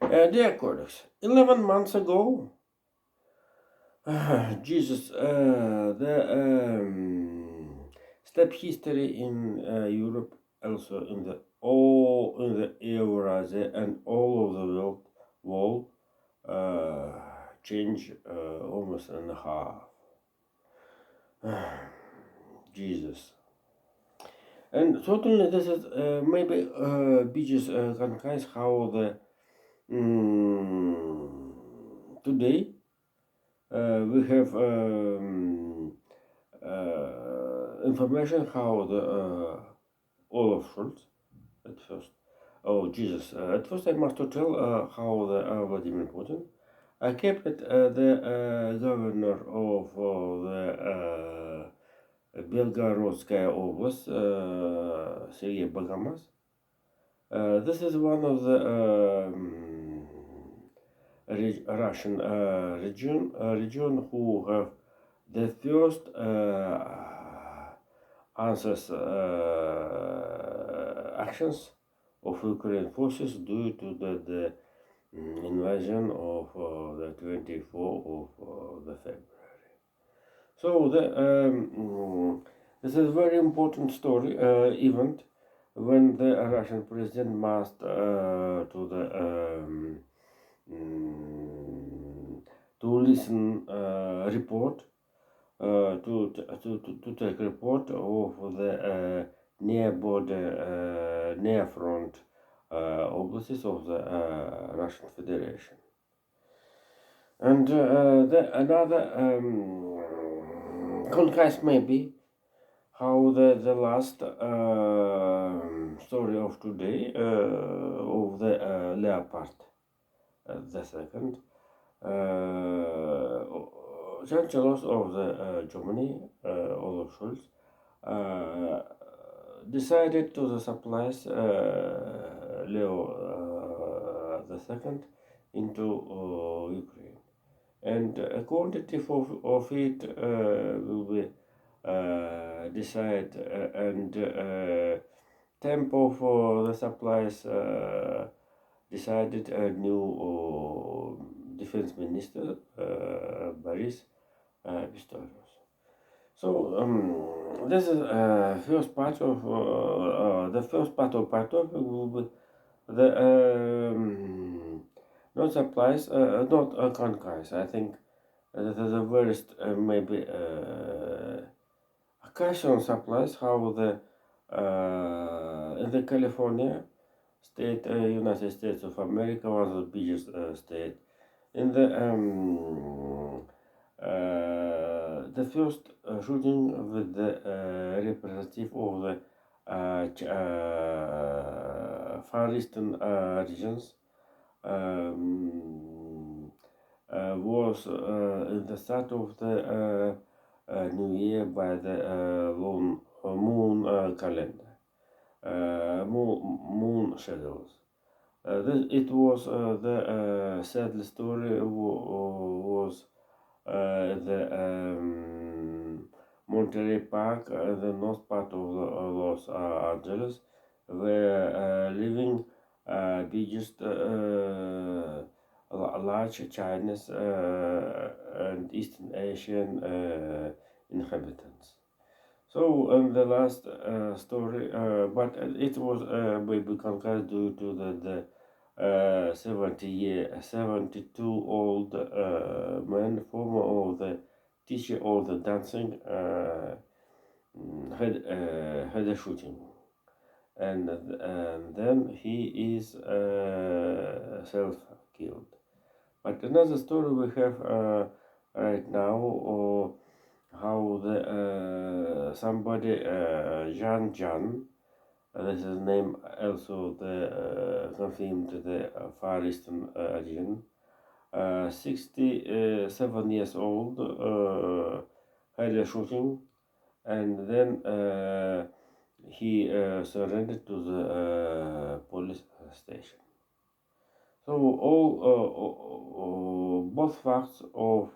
Dear colleagues, 11 months ago, Jesus, the step history in Europe, also in the all in the Eurasia and all of the world change almost in half. Jesus. And certainly this is maybe Beaches concise how the today we have information how the Olaf Scholz at first. Oh Jesus! At first, I must to tell how the Vladimir Putin kept it, the governor of the Belgorodskaya Oblast, Sergei Bagamas. This is one of the Russian region who have the first answers actions of Ukrainian forces due to the invasion of the 24th of the February. So this is a very important story event when the Russian president must to the to listen report to take report of the near border near front oblasts of the Russian Federation. And another contrast maybe how the last story of today of the Leopard the second Chancellor of the Germany, Olaf Scholz, decided to the supplies Leo the second into Ukraine, and a quantity of it will be decided, and tempo for the supplies decided a new defense minister, Boris Pistorius. So this is first part of the first part of will be the not supplies, not conquest. I think that is the worst maybe occasional supplies how the in the California state, United States of America, was the biggest state. In the first shooting with the representative of the Far Eastern regions was in the start of the New Year by the moon calendar, moon shadows. It was the sad story was the Monterey Park, the north part of Los Angeles, where living biggest large Chinese and Eastern Asian inhabitants. So, the last story, but it was maybe conquered due to the 72-old man, former of the teacher of the dancing, had a shooting, and then he is self-killed. But another story we have right now, how the somebody Zhan Zhan, this is name also the confirmed the Far Eastern region, 67 years old, had a shooting, and then he surrendered to the police station. So all both facts of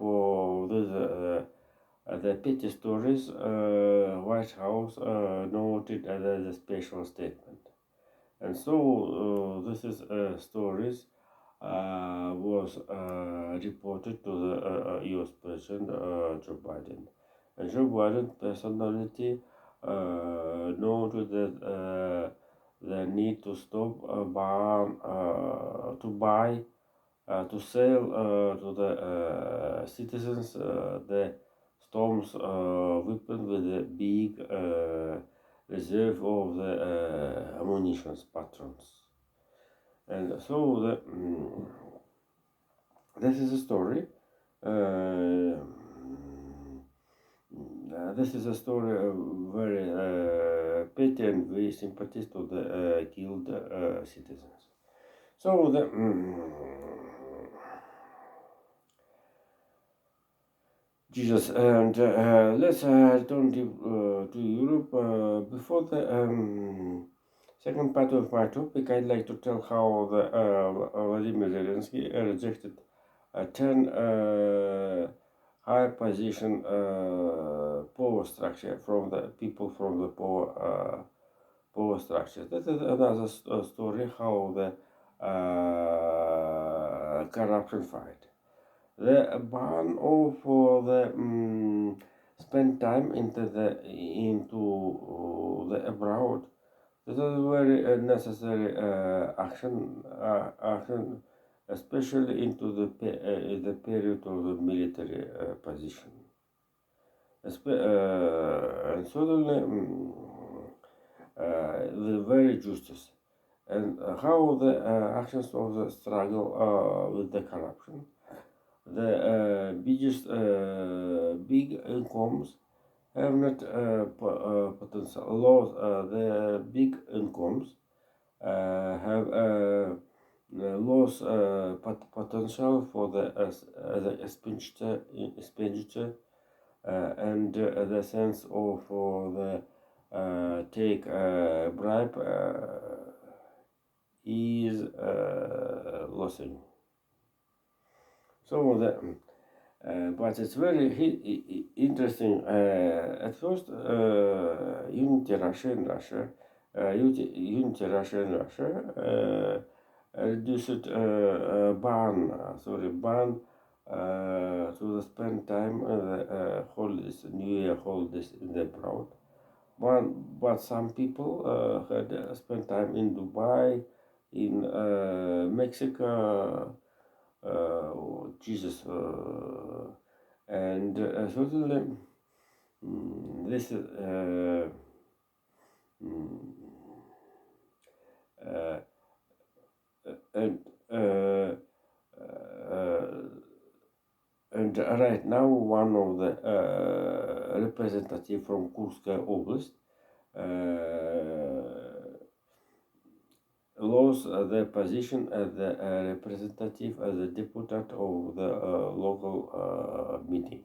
the petty stories, White House noted as a special statement, and so this is stories was reported to the US President Joe Biden. And Joe Biden's personality noted that the need to stop to buy to sell to the citizens the storm's weapon with a big reserve of the ammunition patrons. And so this is a story. This is a story very pity and very sympathy to the killed citizens. So Jesus, and let's return to Europe. Before the second part of my topic, I'd like to tell how the Vladimir Zelensky rejected 10 high position power structure from the people from the power structure. That is another story how the corruption fight. The ban of the spend time into the abroad. This is a very necessary action, especially into the period of the military position. And suddenly, the very justice and how the actions of the struggle with the corruption. The biggest big incomes have not potential loss. The big incomes have loss potential for the expenditure and the sense of the take bribe is losing. So but it's very interesting. At first, Unity Russia and Russia, Unity Russia and Russia reduced ban to spend time holidays, New Year holidays in the abroad. But some people had spent time in Dubai, in Mexico. Jesus, and certainly this is and and right now one of the representative from Kursk Oblast lost their position as the representative, as a deputy of the local meeting,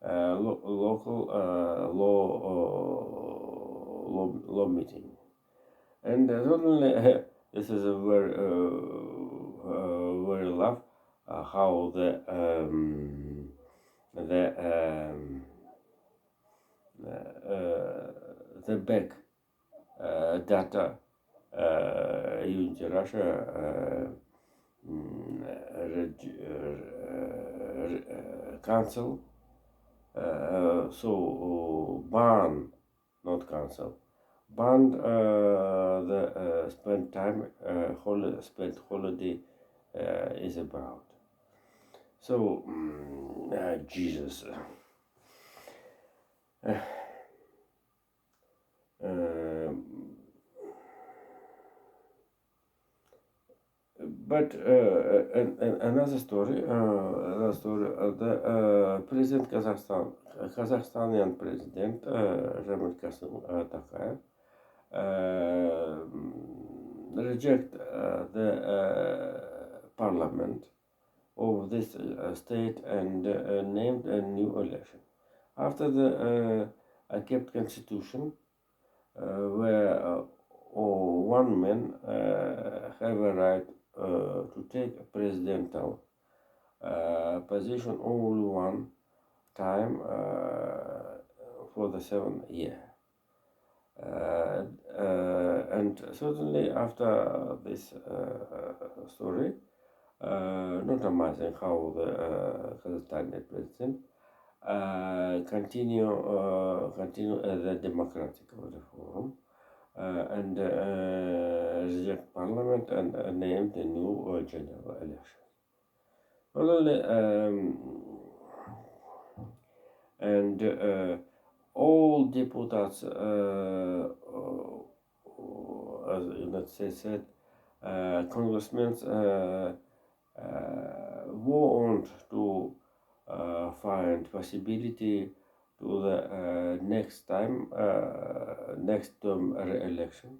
local law meeting, and certainly this is a very very laugh how the back data Unity Russia cancel, so ban, not cancel, ban the spend time spent holiday is about. So Jesus. But another story, the President Kazakhstanian President Ramil Kasım Tokayev reject the parliament of this state and named a new election. After the kept constitution, where one man have a right to take a presidential position only one time for the 7 year. And certainly after this story, not amazing how the Kazakhstani president continue the democratic reform and reject parliament and name the new general election. Not only and all deputies, as the United States said, congressmen want to find possibility to the next time, next term re-election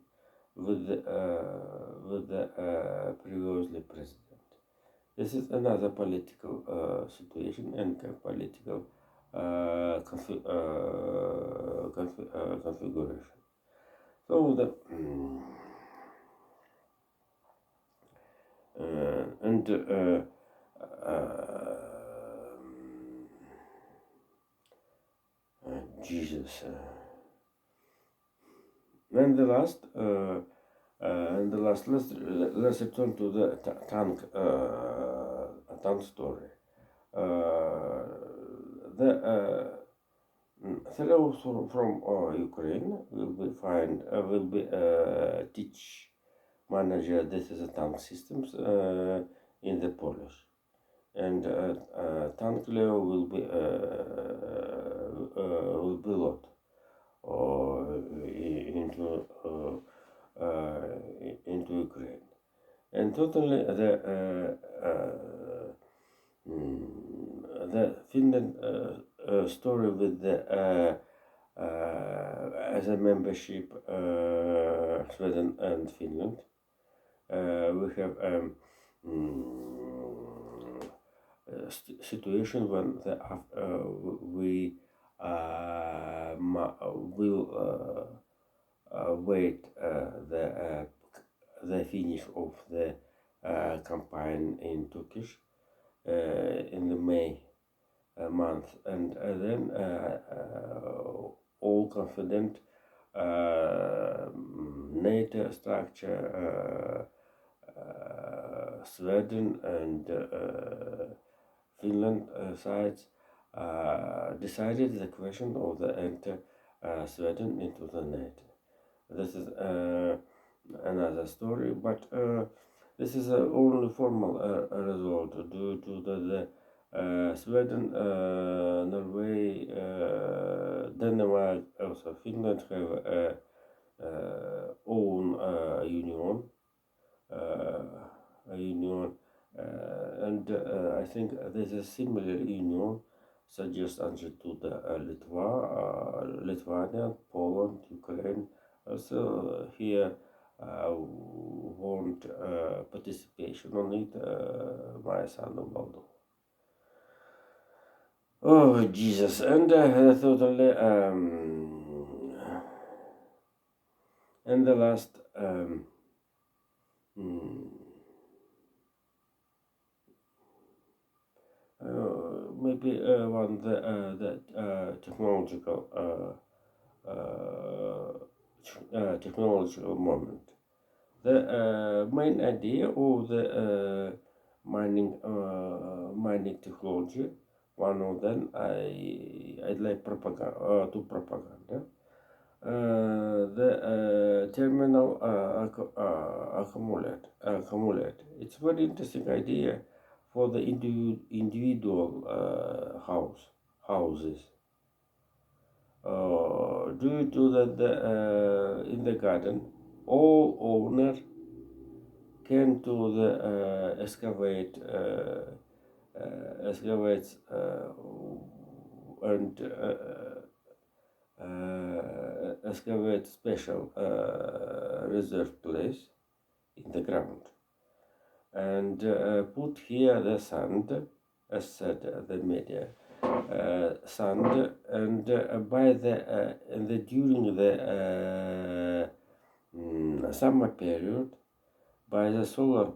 with the previously president. This is another political situation and political configuration. So the and Jesus. And the last, let's return to the tank story. The fellow from Ukraine will be teach manager. This is a tank systems in the Polish, and tank Leo will be lot into Ukraine, and totally the Finland story with the as a membership Sweden and Finland. We have situation when we will wait the finish of the campaign in Turkish in the May month, and then all confident NATO structure, Sweden and Finland sides decided the question of the enter Sweden into the NATO. This is another story, but this is only formal result due to the Sweden, Norway, Denmark, also Finland have own union, and I think there's a similar union suggested to the Lithuania, Poland, Ukraine. Also here want participation on it. My son of Moldova. Oh Jesus! And totally and the last maybe one the technological technological moment. The main idea of the mining technology, one of them, I like propaganda. The terminal accumulate. It's very interesting idea for the individual houses. Due to that, in the garden, all owner can do the excavates and excavate special reserve place in the ground and put here the sand, as said the media, sand, and by the during the summer period, by the solar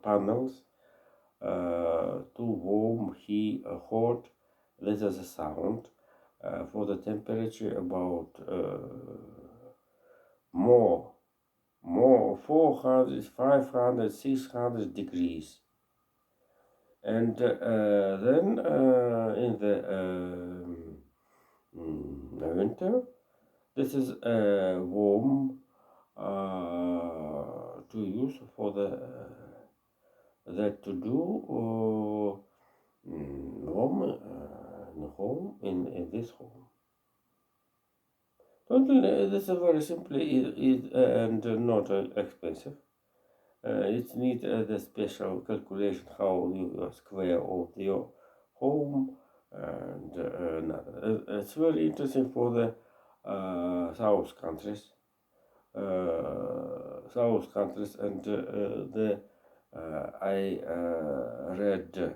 panels to warm, hot, this is a sound for the temperature about more more 400, 500, 600 degrees. And then in the winter, this is warm to use for the that to do home in this home. Totally, this is very simply and not expensive. It needs the special calculation how you square of your home and it's very interesting for the south countries. South countries and the I read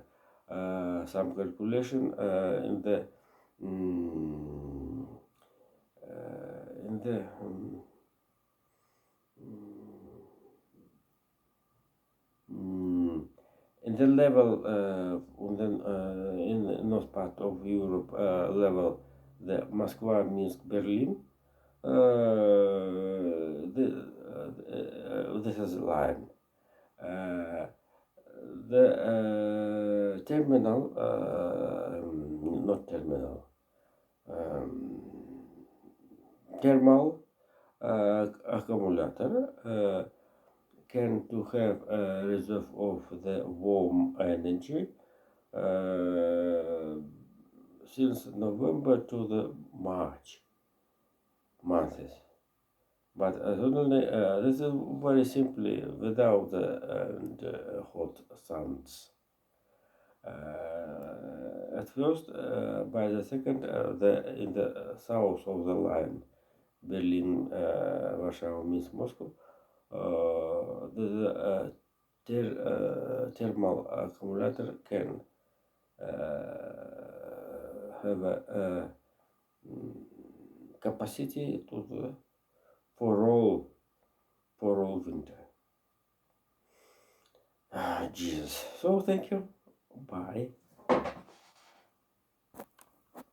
some calculation mm, in the mm, in the level in the north part of Europe level, the Moscow, Minsk, Berlin. This is a line. Uh, the terminal, not terminal, um, thermal accumulator can to have a reserve of the warm energy since November to the March months. But suddenly, this is very simply without the hot suns. At first, by the second, in the south of the line, Berlin, Warsaw, Minsk, Moscow, the thermal accumulator can have a capacity to for all winter. Jesus. So thank you. Bye.